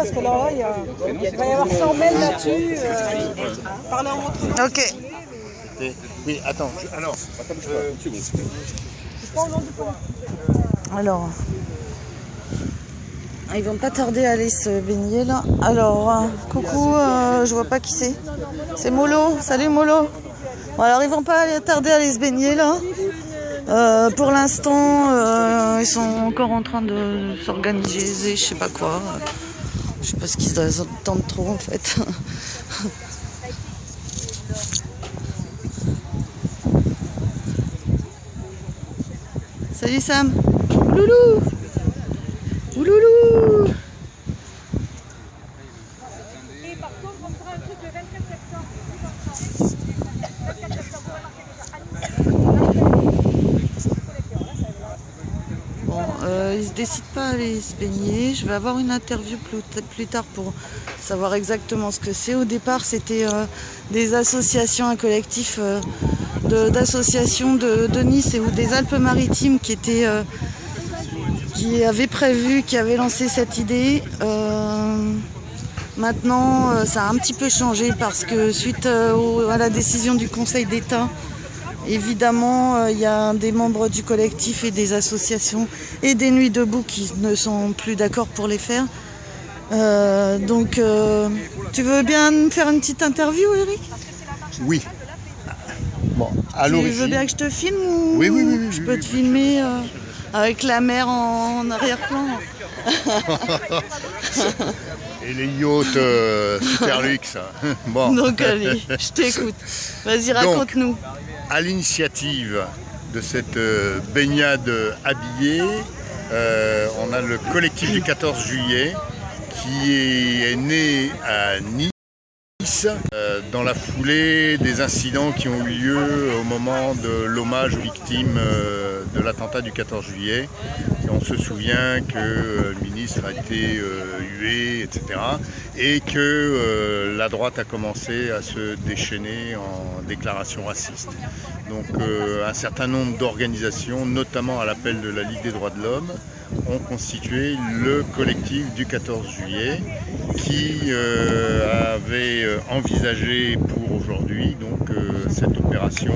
parce que là, il va y avoir 100 mails là-dessus. Parler en montre. Ok. Oui, attends. Alors, Alors, ils vont pas tarder à aller se baigner là. Alors, coucou, je vois pas qui c'est. C'est Molo. Salut Molo. Bon, alors ils vont pas tarder à aller se baigner là. Pour l'instant, ils sont encore en train de s'organiser, je sais pas quoi. Je sais pas ce qu'ils attendent trop en fait. Salut Sam. Ouloulou. Ouloulou. Et par contre, on fera un truc le 24 septembre. 24 septembre. Bon, ils se décident pas à aller se baigner. Je vais avoir une interview plus tard pour savoir exactement ce que c'est. Au départ, c'était des associations, un collectif d'associations de Nice et ou des Alpes-Maritimes qui avaient prévu, qui avaient lancé cette idée. Maintenant, ça a un petit peu changé parce que suite à la décision du Conseil d'État, évidemment, il y a des membres du collectif et des associations et des Nuits debout qui ne sont plus d'accord pour les faire. Donc, tu veux bien me faire une petite interview, Eric? oui. Bon, à Tu veux l'origine. bien que je te filme ou Oui. je peux te filmer avec la mer en arrière-plan? Et les yachts Superlux. Bon. Donc, allez, je t'écoute. Vas-y, raconte-nous. À l'initiative de cette baignade habillée, on a le collectif du 14 juillet qui est né à Nice dans la foulée des incidents qui ont eu lieu au moment de l'hommage aux victimes de l'attentat du 14 juillet. Et on se souvient que le ministre a été hué, etc. Et que la droite a commencé à se déchaîner en déclarations racistes. Donc un certain nombre d'organisations, notamment à l'appel de la Ligue des droits de l'homme, ont constitué le collectif du 14 juillet qui avait envisagé pour aujourd'hui donc cette opération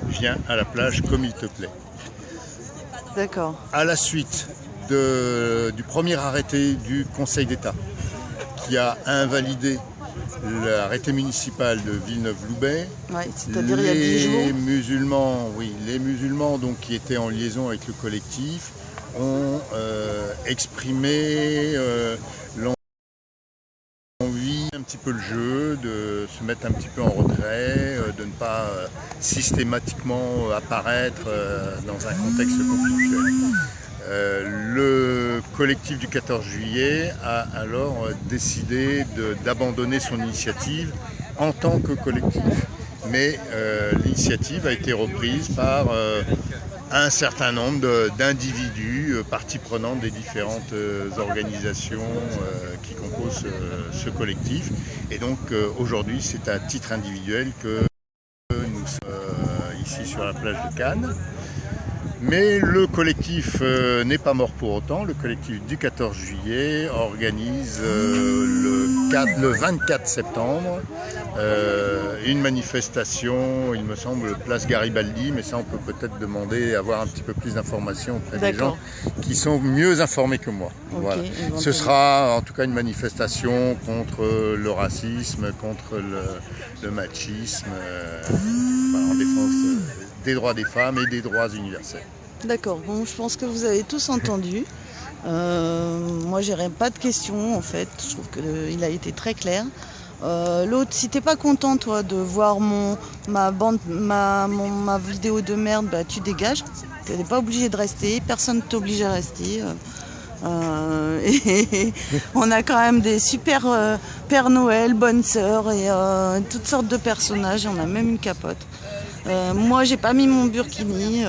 Viens à la plage comme il te plaît. D'accord. À la suite du premier arrêté du Conseil d'État qui a invalidé l'arrêté municipal de Villeneuve-Loubet, Ouais, c'est-à-dire il y a 10 jours. Les musulmans donc, qui étaient en liaison avec le collectif ont exprimé l'envie, un petit peu le jeu, de se mettre un petit peu en retrait, de ne pas systématiquement apparaître dans un contexte conflictuel. Le collectif du 14 juillet a alors décidé d'abandonner son initiative en tant que collectif. Mais l'initiative a été reprise par un certain nombre d'individus, parties prenantes des différentes organisations qui composent ce collectif. Et donc aujourd'hui, c'est à titre individuel que nous sommes ici sur la plage de Cannes. Mais le collectif n'est pas mort pour autant. Le collectif du 14 juillet organise le 24 septembre une manifestation, il me semble, place Garibaldi, mais ça on peut peut-être demander, avoir un petit peu plus d'informations auprès des gens qui sont mieux informés que moi. Okay, voilà. Ce sera en tout cas une manifestation contre le racisme, contre le machisme, en défense des droits des femmes et des droits universels. D'accord, bon, je pense que vous avez tous entendu. Moi, j'aurais pas de questions en fait. Je trouve qu'il a été très clair. L'autre, si t'es pas content toi de voir ma vidéo de merde, bah tu dégages. Tu n'es pas obligé de rester. Personne ne t'oblige à rester. Et on a quand même des super Père Noël, bonne sœur et toutes sortes de personnages. On a même une capote. Moi, j'ai pas mis mon burkini.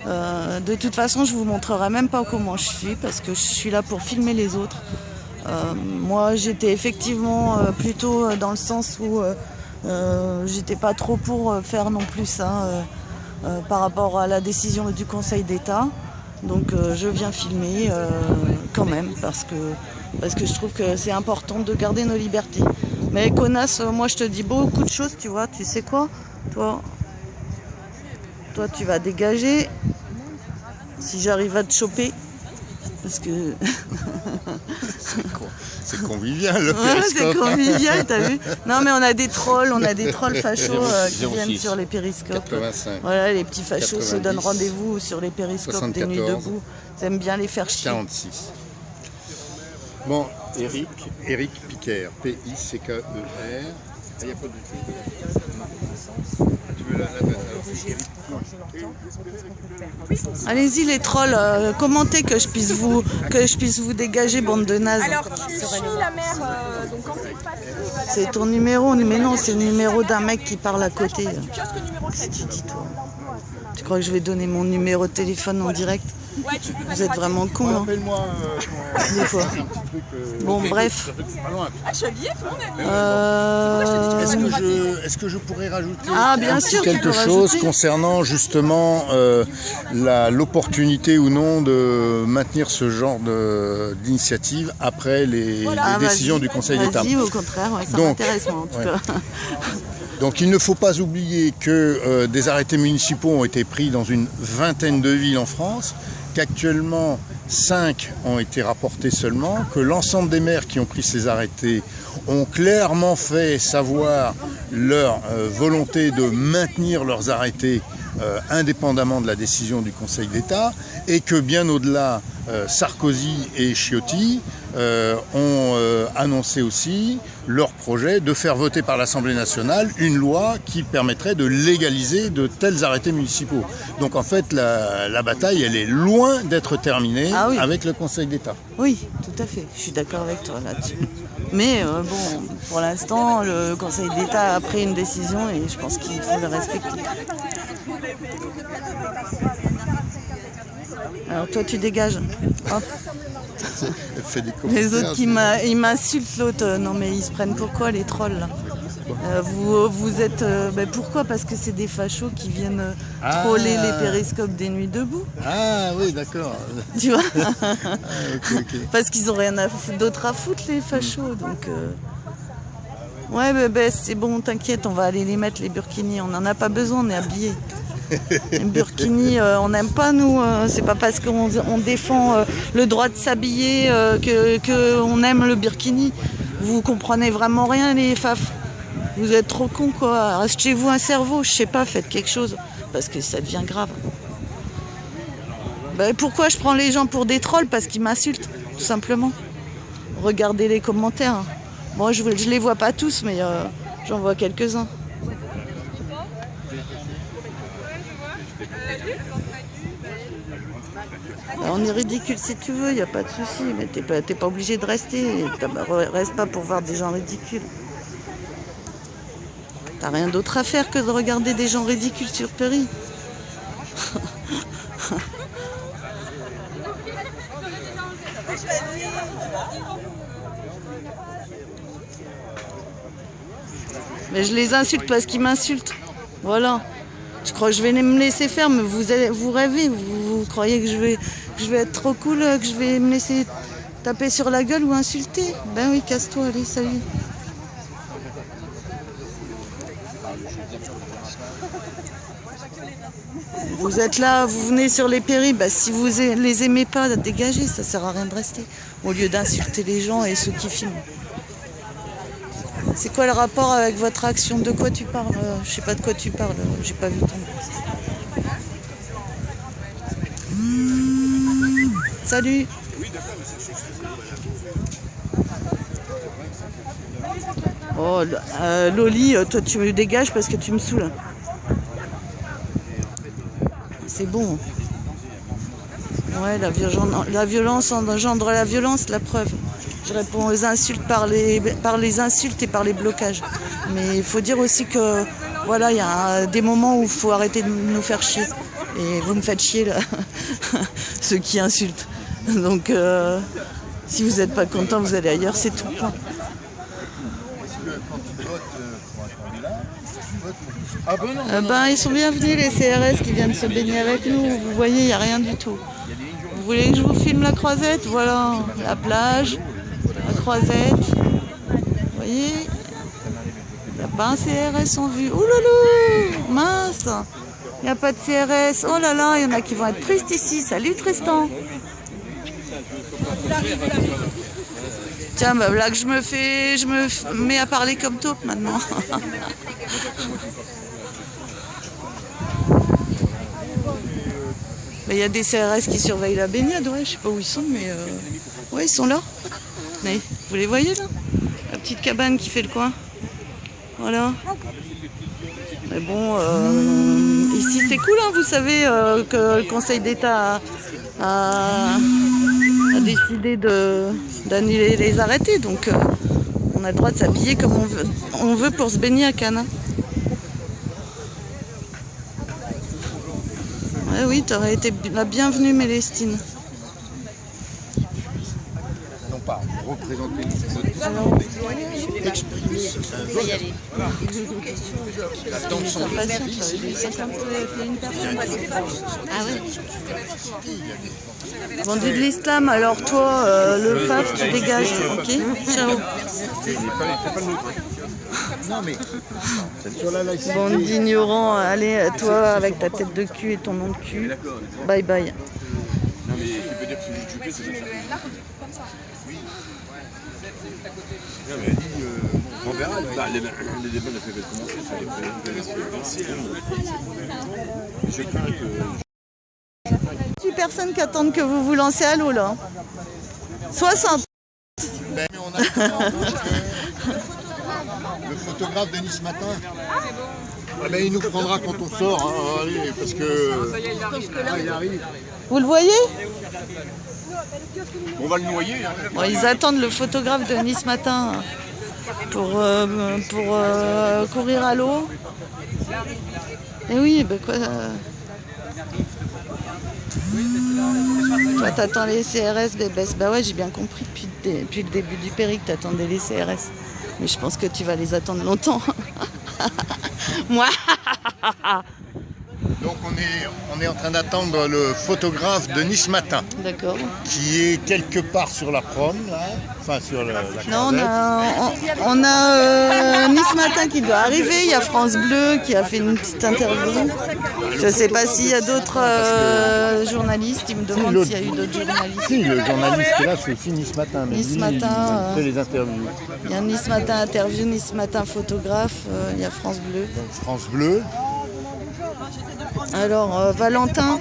De toute façon, je vous montrerai même pas comment je suis parce que je suis là pour filmer les autres. Moi, j'étais effectivement plutôt dans le sens où j'étais pas trop pour faire non plus ça par rapport à la décision du Conseil d'État. Donc, je viens filmer quand même parce que parce que je trouve que c'est important de garder nos libertés. Mais connasse, moi je te dis beaucoup de choses, tu vois, tu sais quoi? Toi, tu vas dégager si j'arrive à te choper. Parce que... c'est convivial le ouais, périscope. c'est convivial, t'as vu? Non mais on a des trolls fachos qui viennent sur les périscopes. 85. Voilà, les petits fachos 90, se donnent rendez-vous sur les périscopes 74, des nuits debout. Ils aiment bien les faire chier. 46. Bon, Eric Piquer, P-I-C-K-E-R. Il n'y a pas de... Tu veux la Allez-y les trolls, commentez que je puisse vous dégager, bande de nazes. Alors, tu suis la mère, donc quand c'est facile... C'est ton numéro, mais non, c'est le numéro d'un mec qui parle à côté. Du kiosque numéro 7. Qu'est-ce que tu dis, toi? Tu crois que je vais donner mon numéro de téléphone en direct? Ouais, tu peux Vous êtes vraiment con, hein? Appelle-moi Des fois. Bon, bref. Ah, je suis habillée, tout le monde est habillé. Est-ce que je pourrais rajouter Bien sûr, quelque chose concernant justement l'opportunité ou non de maintenir ce genre d'initiative après les décisions du Conseil d'État? Vas-y, au contraire, ouais, ça m'intéresse moi en tout cas. Donc il ne faut pas oublier que des arrêtés municipaux ont été pris dans une vingtaine de villes en France, qu'actuellement 5 ont été rapportés seulement, que l'ensemble des maires qui ont pris ces arrêtés ont clairement fait savoir leur volonté de maintenir leurs arrêtés indépendamment de la décision du Conseil d'État, et que bien au-delà, Sarkozy et Ciotti ont annoncé aussi leur projet de faire voter par l'Assemblée nationale une loi qui permettrait de légaliser de tels arrêtés municipaux. Donc en fait, la bataille, elle est loin d'être terminée avec le Conseil d'État. Oui, tout à fait, je suis d'accord avec toi là-dessus. Mais bon, pour l'instant, le Conseil d'État a pris une décision et je pense qu'il faut le respecter. Alors toi, tu dégages. Hop. Les autres qui m'insultent, l'autre, non mais ils se prennent pour quoi les trolls là? Vous êtes... pourquoi? Parce que c'est des fachos qui viennent troller les périscopes des nuits debout. Ah oui, d'accord. Tu vois? Okay. Parce qu'ils n'ont rien d'autre à foutre les fachos, donc... Ouais, c'est bon, t'inquiète, on va aller les mettre les burkinis, on n'en a pas besoin, on est habillés. Les burkinis, on n'aime pas nous, c'est pas parce qu'on défend le droit de s'habiller qu'on aime le burkini. Vous comprenez vraiment rien les faf. Vous êtes trop cons quoi, achetez-vous un cerveau, je sais pas, faites quelque chose, parce que ça devient grave. Pourquoi je prends les gens pour des trolls? Parce qu'ils m'insultent, tout simplement. Regardez les commentaires. Moi je les vois pas tous, mais j'en vois quelques-uns. On est ridicule si tu veux, il n'y a pas de souci, mais t'es pas obligé de rester. Reste pas pour voir des gens ridicules. T'as rien d'autre à faire que de regarder des gens ridicules sur Péry. Mais je les insulte parce qu'ils m'insultent. Voilà. Je crois que je vais me laisser faire, mais vous rêvez, vous croyez que je vais être trop cool, que je vais me laisser taper sur la gueule ou insulter? Ben oui, casse-toi, allez, salut. Vous êtes là, vous venez sur les péris, si vous les aimez pas, dégagez, ça sert à rien de rester. Au lieu d'insulter les gens et ceux qui filment. C'est quoi le rapport avec votre action? De quoi tu parles? Je sais pas de quoi tu parles, j'ai pas vu ton... Salut. Oh, Loli, toi tu me dégages parce que tu me saoules. C'est bon. Ouais, la violence engendre la violence, la preuve. Je réponds aux insultes par les insultes et par les blocages. Mais il faut dire aussi que voilà, il y a des moments où il faut arrêter de nous faire chier. Et vous me faites chier là, ceux qui insultent. Donc si vous n'êtes pas content, vous allez ailleurs, c'est tout. Ils sont bienvenus les CRS qui viennent se baigner avec nous. Vous voyez, il n'y a rien du tout. Vous voulez que je vous filme la croisette? Voilà, la plage. croisette. Vous voyez, il n'y a pas un CRS en vue. Ouh loulou, mince, il n'y a pas de CRS. Oh là là, il y en a qui vont être tristes ici. Salut Tristan. Tiens, bah là que je me mets à parler comme taupe maintenant. Il y a des CRS qui surveillent la baignade, ouais, je sais pas où ils sont, mais ouais, ils sont là. Mais, vous les voyez là? La petite cabane qui fait le coin. Voilà. Mais bon, ici c'est cool, hein, vous savez que le Conseil d'État a décidé d'annuler les arrêtés, donc on a le droit de s'habiller comme on veut pour se baigner à Cannes. Hein. Ouais, oui, tu aurais été la bienvenue, Mélestine. Non pas représenter exprimer un vote. La danse en Ah ouais. Vendu de l'islam, alors toi, le FAF, tu dégages, ok? Ciao. Non mais sur la laïcité. Bande d'ignorants, allez, toi avec ta tête de cul et ton nom de cul, bye bye. Non mais tu peux dire que c'est du jupé, c'est ça. Non mais elle dit, on verra. Les débats ne peuvent pas commencer, ça je crains que... 8 personnes qui attendent que vous vous lancez à l'eau là. 60. Mais on a le photographe Denis ce matin. Ah ben, il nous prendra quand on sort, hein, allez, parce que il arrive. Vous le voyez? On va le noyer. Hein. Bon, ils attendent le photographe de Nice matin pour courir à l'eau. Et oui, ben quoi. Toi, t'attends les CRS, Bébès. Bah ouais, j'ai bien compris depuis le début du périple, t'attendais les CRS. Mais je pense que tu vas les attendre longtemps. Moi. Donc on est en train d'attendre le photographe de Nice Matin. D'accord. Qui est quelque part sur la prom, là. Enfin sur la non, on a Nice Matin qui doit arriver. Il y a France Bleu qui a fait une petite interview. Je ne sais pas s'il y a d'autres journalistes. Il me demande s'il y a eu d'autres journalistes. Si, le journaliste qui est là, c'est aussi Nice Matin. Mais Nice lui, Matin. Il fait les interviews. Il y a Nice Matin interview, Nice Matin photographe. Il y a France Bleu. Donc France Bleu. Alors, Valentin.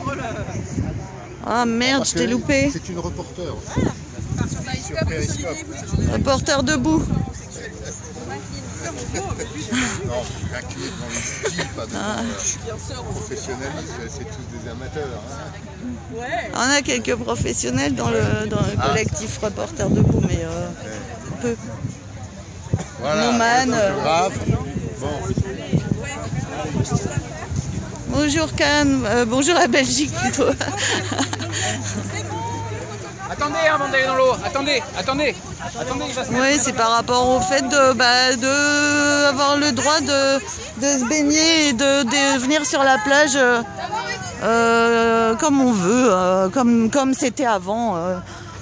Ah merde, je t'ai loupé. C'est une reporter. Sur Périscope. Reporter debout. Non, inclus dans le style, pas dans le professionnalisme, c'est tous des amateurs. Hein. On a quelques professionnels dans le collectif Reporter debout, mais peu. Voilà, Noman. Bon. Bonjour Cannes, bonjour la Belgique plutôt. Attendez avant d'aller dans l'eau, attendez. Oui, c'est par rapport au fait de avoir le droit de se baigner et de venir sur la plage comme on veut, comme c'était avant.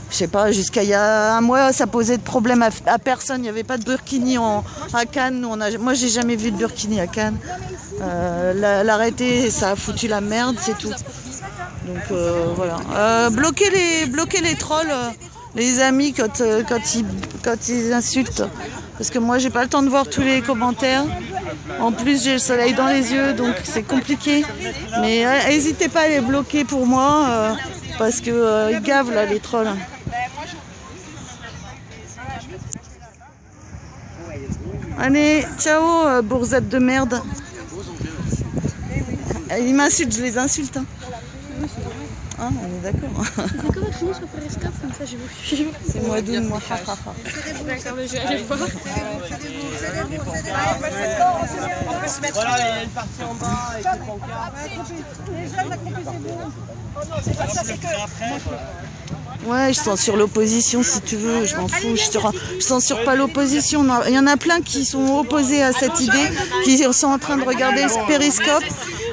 Je sais pas, jusqu'à il y a un mois, ça posait de problème à personne. Il n'y avait pas de burkini à Cannes. Moi, j'ai jamais vu de burkini à Cannes. L'arrêté, ça a foutu la merde, c'est tout. Donc voilà. Bloquez les trolls, les amis, quand ils insultent. Parce que moi, j'ai pas le temps de voir tous les commentaires. En plus, j'ai le soleil dans les yeux, donc c'est compliqué. Mais n'hésitez pas à les bloquer pour moi, parce que ils gavent là, les trolls. Allez, ciao, bourzette de merde. Ils m'insultent, je les insulte. Hein. Ah, on est d'accord. C'est quoi votre nom sur Periscope? Comme ça, je vous suis. C'est moi d'où, moi. D'accord, je vais aller voir. Voilà, il y a une partie en bas avec les pancartes. Les jeunes, accroupissez-vous. Oh non, c'est pas ça, c'est que... Ouais, je censure l'opposition si tu veux, je m'en fous, je censure pas l'opposition. Il y en a plein qui sont opposés à cette idée, qui sont en train de regarder ce périscope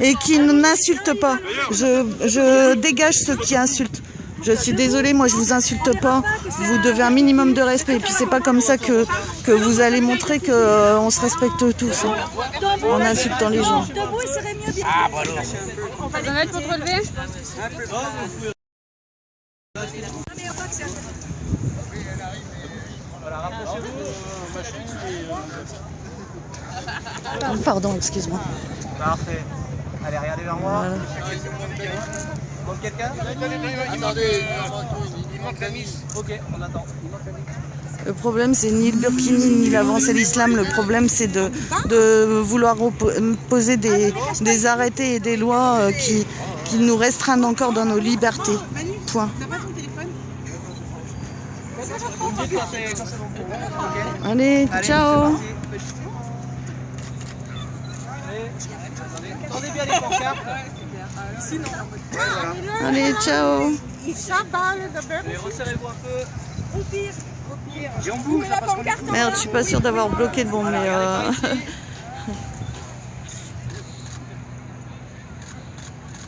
et qui n'insultent pas. Je dégage ceux qui insultent. Je suis désolée, moi je vous insulte pas. Vous devez un minimum de respect. Et puis c'est pas comme ça que vous allez montrer qu'on se respecte tous. Hein, en insultant les gens. Debout, il serait mieux bien. Ah, bah alors. Ça va être pour te relever? Pardon, excuse-moi. Parfait. Allez, regardez vers moi. Voilà. Il manque quelqu'un? Attendez, il manque la mise. Ok, on attend. Le problème, c'est ni le burkini ni l'avancée de l'islam. Le problème, c'est de vouloir poser des arrêtés et des lois qui nous restreignent encore dans nos libertés. Point. Allez, ciao. Attendez bien les pancartes. Allez, ciao. Mais resserrez-vous un peu. Au pire. Et on bouge là, parce qu'on est... Merde, je suis pas sûre d'avoir bloqué le bon, mais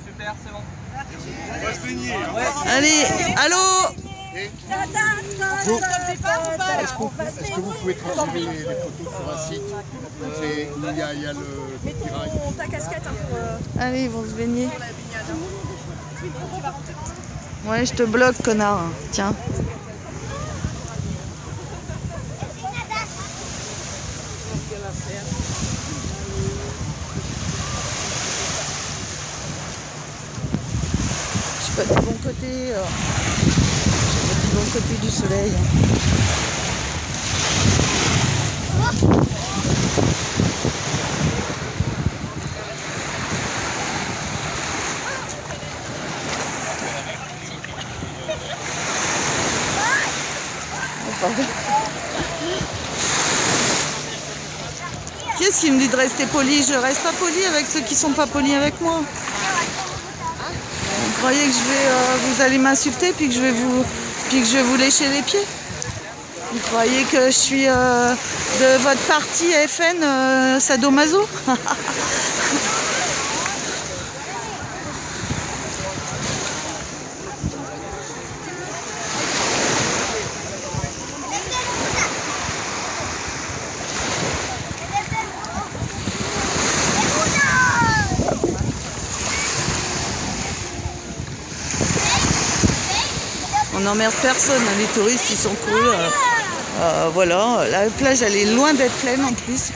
Super, c'est bon. Allez, allô. Est-ce que vous pouvez transférer les photos sur un site? Il y a le copyright. Ta casquette pour... Allez, ils vont se baigner. Ouais, je te bloque, connard. Tiens. Je suis pas du bon côté. Je suis pas du bon côté du soleil. Qu'est-ce qui me dit de rester poli? Je reste pas poli avec ceux qui sont pas polis avec moi. Vous croyez que vous allez m'insulter puis que je vais vous lécher les pieds? Vous croyez que je suis de votre parti FN sadomaso? On n'emmerde personne, hein. Les touristes ils sont cool. Voilà, la plage elle est loin d'être pleine en plus.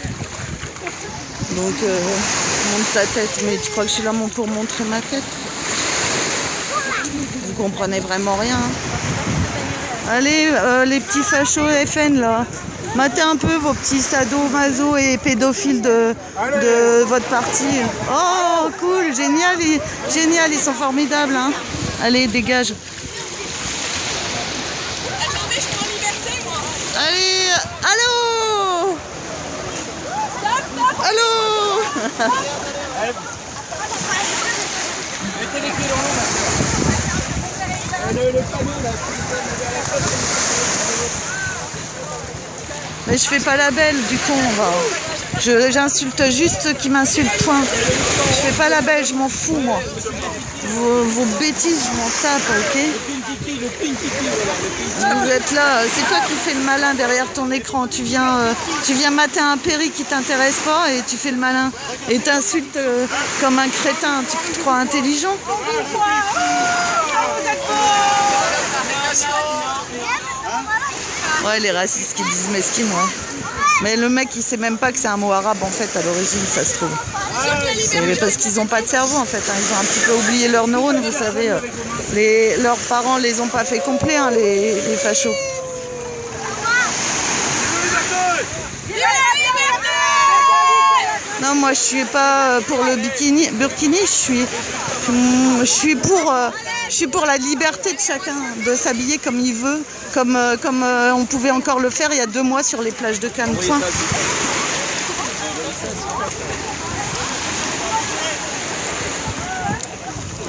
Donc monte ta tête, mais tu crois que je suis là pour montrer ma tête? Vous comprenez vraiment rien. Hein. Allez, les petits fachos FN là, matez un peu vos petits sadomaso et pédophiles de votre parti. Oh cool, génial, génial, ils sont formidables. Hein. Allez, dégage. Allez, allô? Allô? Mettez les clés dans l'eau. Le panneau là. Mais je fais pas la belle du con. J'insulte juste ceux qui m'insultent, point. Je fais pas la belle, je m'en fous moi. Vos bêtises, je m'en tape, ok? Vous êtes là, c'est toi qui fais le malin derrière ton écran. Tu viens mater un péri qui t'intéresse pas et tu fais le malin. Et t'insultes comme un crétin. Tu te crois intelligent? Ouais, les racistes qui disent mesquine, ouais. Mais le mec, il sait même pas que c'est un mot arabe en fait à l'origine, ça se trouve. C'est parce qu'ils n'ont pas de cerveau en fait. Hein. Ils ont un petit peu oublié leurs neurones, vous savez. Leurs parents les ont pas fait complet, hein, les fachos. Non, moi je suis pas pour le burkini, je suis pour la liberté de chacun, de s'habiller comme il veut, comme on pouvait encore le faire il y a 2 mois sur les plages de Cannes. Point.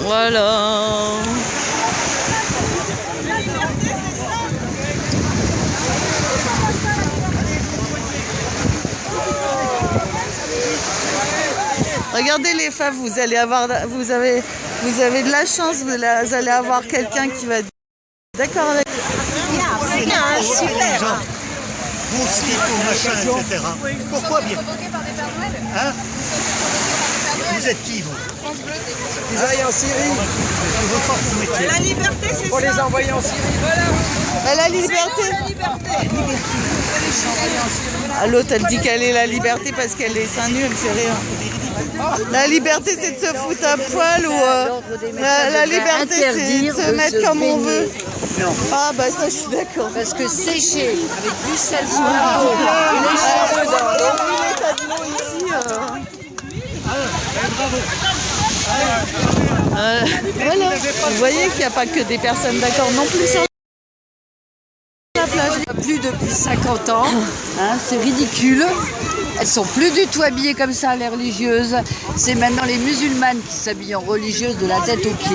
Voilà. Regardez les femmes, vous avez de la chance, vous allez avoir quelqu'un qui va d'accord avec... Mon slip ou machin, etc. Pourquoi bien hein? Vous êtes qui, vous? Ils aillent en Syrie. La liberté, c'est Pour les ça. envoyer en Syrie. Voilà. La liberté. La liberté. Ah, l'autre, elle dit qu'elle est la liberté parce qu'elle est seins nus, elle fait rire. La liberté, c'est de se foutre à poil ou... la liberté, c'est de se mettre comme on veut. Ah bah ça, je suis d'accord. Parce que sécher avec du sel sur la peau et les cheveux Voilà. Vous voyez qu'il n'y a pas que des personnes d'accord non plus sur la plage. plus depuis 50 ans, hein, c'est ridicule. Elles sont plus du tout habillées comme ça, les religieuses. C'est maintenant les musulmanes qui s'habillent en religieuses de la tête aux pieds.